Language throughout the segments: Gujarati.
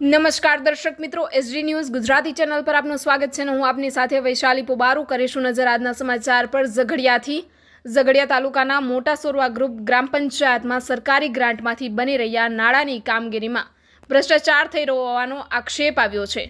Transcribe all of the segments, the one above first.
નમસ્કાર દર્શક મિત્રો, એસડી ન્યૂઝ ગુજરાતી ચેનલ પર આપનું સ્વાગત છે. હું આપની સાથે વૈશાલી પોબારુ કરીશું નજર આજના સમાચાર પર. ઝઘડિયા તાલુકાના મોટા સોરવા ગ્રુપ ગ્રામ પંચાયતમાં સરકારી ગ્રાન્ટમાંથી બની રહ્યા નાણાંની કામગીરીમાં ભ્રષ્ટાચાર થઈ રહ્યો હોવાનો આક્ષેપ આવ્યો છે.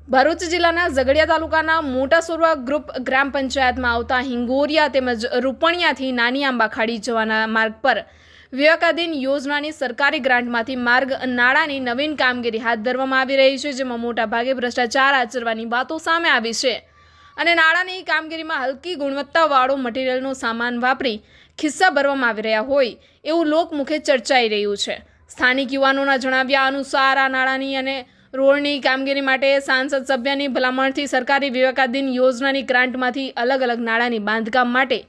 ભરૂચ જિલ્લાના ઝઘડિયા તાલુકાના મોટા સોરવા ગ્રુપ ગ્રામ પંચાયતમાં આવતા હિંગોરિયા તેમજ રૂપણિયાથી નાની આંબાખાડી જવાના માર્ગ પર વિવેકાધીન યોજનાની સરકારી ગ્રાન્ટમાંથી માર્ગ નાળાની નવીન કામગીરી હાથ ધરવામાં આવી રહી છે, જેમાં મોટા ભાગે ભ્રષ્ટાચાર આચરવાની વાતો સામે આવી છે અને નાળાની કામગીરીમાં હલકી ગુણવત્તાવાળો મટીરીયલનો સામાન વાપરી ખિસ્સા ભરવામાં આવી રહ્યા હોય એવું લોકમુખે ચર્ચાઈ રહ્યું છે. સ્થાનિક યુવાનોના જણાવ્યા અનુસાર આ નાળાની અને રોડની કામગીરી માટે સાંસદ સભ્યની ભલામણથી સરકારી વિવેકાધીન યોજનાની ગ્રાન્ટમાંથી અલગ અલગ નાળાની બાંધકામ માટે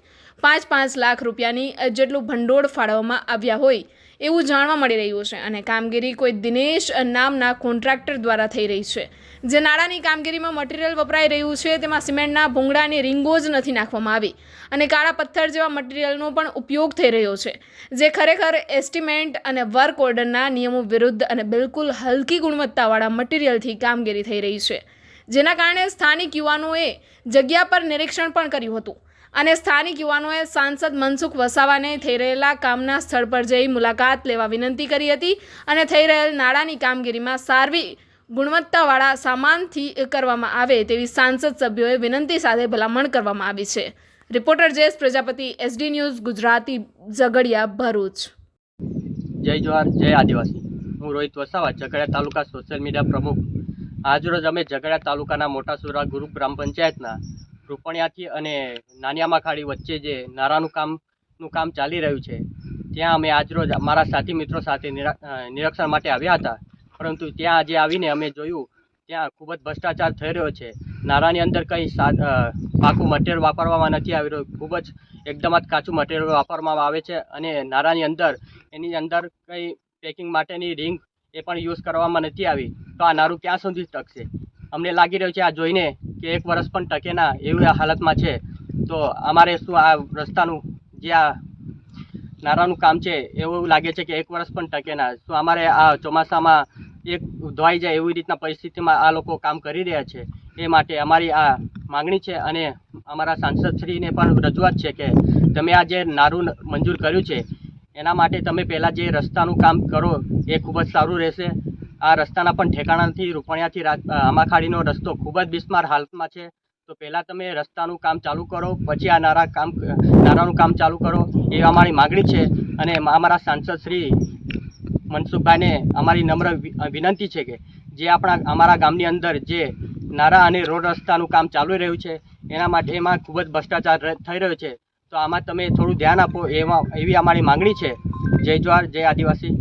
5 લાખ રૂપિયાની જેટલું ભંડોળ ફાળવવામાં આવ્યા હોય એવું જાણવા મળી રહ્યું છે અને કામગીરી કોઈ દિનેશ નામના કોન્ટ્રાક્ટર દ્વારા થઈ રહી છે. જે નાળાની કામગીરીમાં મટીરીયલ વપરાઈ રહ્યું છે તેમાં સિમેન્ટના ભૂંગળાની રીંગો જ નથી નાખવામાં આવી અને કાળા પથ્થર જેવા મટીરીયલનો પણ ઉપયોગ થઈ રહ્યો છે, જે ખરેખર એસ્ટિમેટ અને વર્ક ઓર્ડરના નિયમો વિરુદ્ધ અને બિલકુલ હલકી ગુણવત્તાવાળા મટીરીયલથી કામગીરી થઈ રહી છે. જેના કારણે સ્થાનિક યુવાનોએ જગ્યા પર નિરીક્ષણ પણ કર્યું હતું અને સ્થાનિક યુવાનોએ સાંસદ મનસુખ વસાવાને થઈ રહેલા કામના સ્થળ પર જઈ મુલાકાત લેવા વિનંતી કરી હતી અને થઈ રહેલ નાળાની કામગીરીમાં સારી ગુણવત્તાવાળા સામાનથી કરવામાં આવે તેવી સાંસદ સભ્યોએ વિનંતી સાથે ભલામણ કરવામાં આવી છે. Reporter Jayesh Prajapati, SD news Gujarati, Jhagadia, Bharuch. જય જવાહર, જય આદિવાસી. હું રોહિત વસાવા, ઝઘડિયા તાલુકા સોશિયલ મીડિયા પ્રમુખ. આજરોજ અમે ઝઘડિયા તાલુકાના મોટા સોરવા ગ્રુપ ગ્રામ પંચાયતના રૂપણિયાથી અને નાની આંબાખાડી વચ્ચે જે નાળાનું કામ ચાલી રહ્યું છે ત્યાં અમે આજરોજ અમારા સાથી મિત્રો સાથે નિરીક્ષણ માટે આવ્યા હતા. પરંતુ ત્યાં આજે આવીને અમે જોયું ત્યાં ખૂબ જ ભ્રષ્ટાચાર થઈ રહ્યો છે. નાળાની અંદર કંઈ પાકું મટીરિયલ વાપરવામાં નથી આવી રહ્યું, ખૂબ જ એકદમ જ કાચું મટીરિયલ વાપરવામાં આવે છે અને નાળાની એની અંદર કંઈ પેકિંગ માટેની રિંગ એ પણ યુઝ કરવામાં નથી આવી. તો આ નાળું ક્યાં સુધી ટકશે? અમને લાગી રહ્યું છે આ જોઈને કે 1 વર્ષ પણ ટકે ના એવી હાલતમાં છે. તો અમારે શું આ રસ્તાનું જે આ નાળાનું કામ છે એવું લાગે છે કે 1 વર્ષ પણ ટકે ના. શું અમારે આ ચોમાસામાં એક ધોવાઈ જાય એવી રીતના પરિસ્થિતિમાં આ લોકો કામ કરી રહ્યા છે. એ માટે અમારી આ માગણી છે અને અમારા સાંસદશ્રીને પણ રજૂઆત છે કે તમે આ જે નાળું મંજૂર કર્યું છે એના માટે તમે પહેલાં જે રસ્તાનું કામ કરો એ ખૂબ જ સારું રહેશે. આ રસ્તાના પણ ઠેકાણા નથી. રૂપણિયાથી આંબાખાડીનો રસ્તો ખૂબ જ બિસ્માર હાલતમાં છે. તો પહેલાં તમે રસ્તાનું કામ ચાલુ કરો, પછી આ નાળાનું કામ ચાલુ કરો, એ અમારી માગણી છે. અને અમારા સાંસદ શ્રી મનસુખભાઈને અમારી નમ્ર વિનંતી છે કે જે અમારા ગામની અંદર જે નાળા અને રોડ રસ્તાનું કામ ચાલુ રહ્યું છે એમાં ખૂબ જ ભ્રષ્ટાચાર થઈ રહ્યો છે. તો આમાં તમે થોડું ધ્યાન આપો એવી અમારી માગણી છે. જય જવાહર, જય આદિવાસી.